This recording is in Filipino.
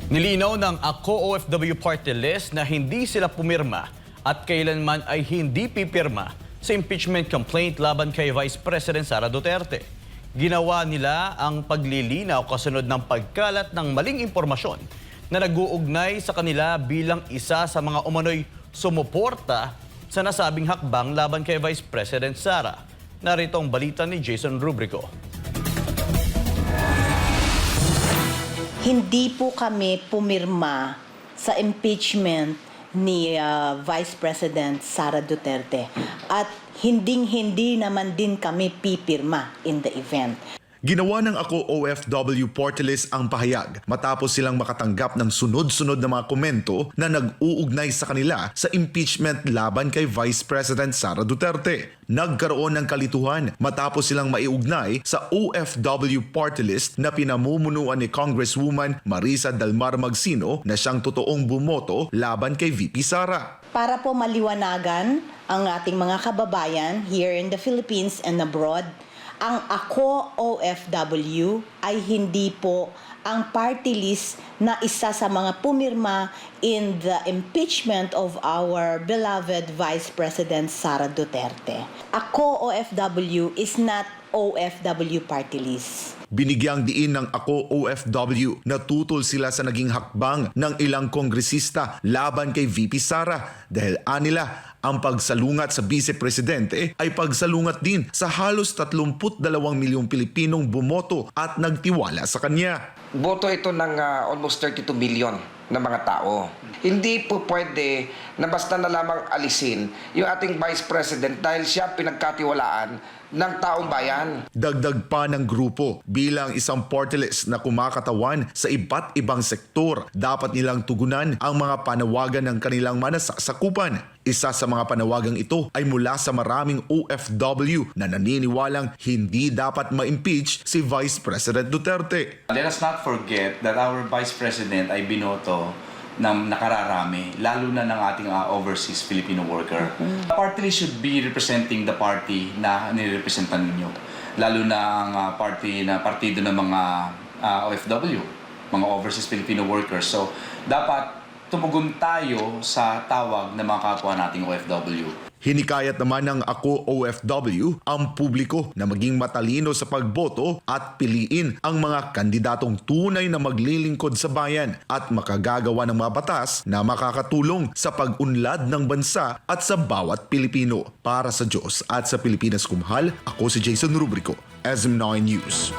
Nilinaw ng Ako OFW Party List na hindi sila pumirma at kailanman ay hindi pipirma sa impeachment complaint laban kay Vice President Sara Duterte. Ginawa nila ang paglilinaw kasunod ng pagkalat ng maling impormasyon na nag-uugnay sa kanila bilang isa sa mga umano'y sumuporta sa nasabing hakbang laban kay Vice President Sara. Narito ang balita ni Jason Rubrico. Hindi po kami pumirma sa impeachment ni Vice President Sara Duterte at hinding-hindi naman din kami pipirma in the event. Ginawa ng Ako OFW Party List ang pahayag matapos silang makatanggap ng sunod-sunod na mga komento na nag-uugnay sa kanila sa impeachment laban kay Vice President Sara Duterte. Nagkaroon ng kalituhan matapos silang maiugnay sa OFW Party List na pinamumunuan ni Congresswoman Marisa Dalmar Magsino na siyang totoong bumoto laban kay VP Sara. Para po maliwanagan ang ating mga kababayan here in the Philippines and abroad, ang Ako OFW ay hindi po ang party list na isa sa mga pumirma in the impeachment of our beloved Vice President Sara Duterte. Ako OFW is not OFW party list. Binigyang diin ng Ako OFW na tutol sila sa naging hakbang ng ilang kongresista laban kay VP Sara dahil anila ang pagsalungat sa Vice Presidente ay pagsalungat din sa halos 32 milyong Pilipinong bumoto at nagtiwala sa kanya. Boto ito ng almost 32 million na mga tao. Hindi po pwede na basta na lamang alisin yung ating Vice President dahil siya pinagkatiwalaan ng taong bayan. Dagdag pa ng grupo, bilang isang party list na kumakatawan sa iba't ibang sektor, dapat nilang tugunan ang mga panawagan ng kanilang manasasakupan. Isa sa mga panawagang ito ay mula sa maraming OFW na naniniwalang hindi dapat ma-impeach si Vice President Duterte. Let us not forget that our Vice President ay binoto ng nakararami, lalo na ng ating overseas Filipino worker. The party list should be representing the party na nirepresentan ninyo. Lalo na ang partido ng mga OFW, mga overseas Filipino workers. So, dapat tumugon tayo sa tawag ng mga kapwa nating OFW. Hinikayat naman ng Ako OFW ang publiko na maging matalino sa pagboto at piliin ang mga kandidatong tunay na maglilingkod sa bayan at makagagawa ng mga batas na makakatulong sa pag-unlad ng bansa at sa bawat Pilipino. Para sa Diyos at sa Pilipinas kumahal, ako si Jason Rubrico, SM9 News.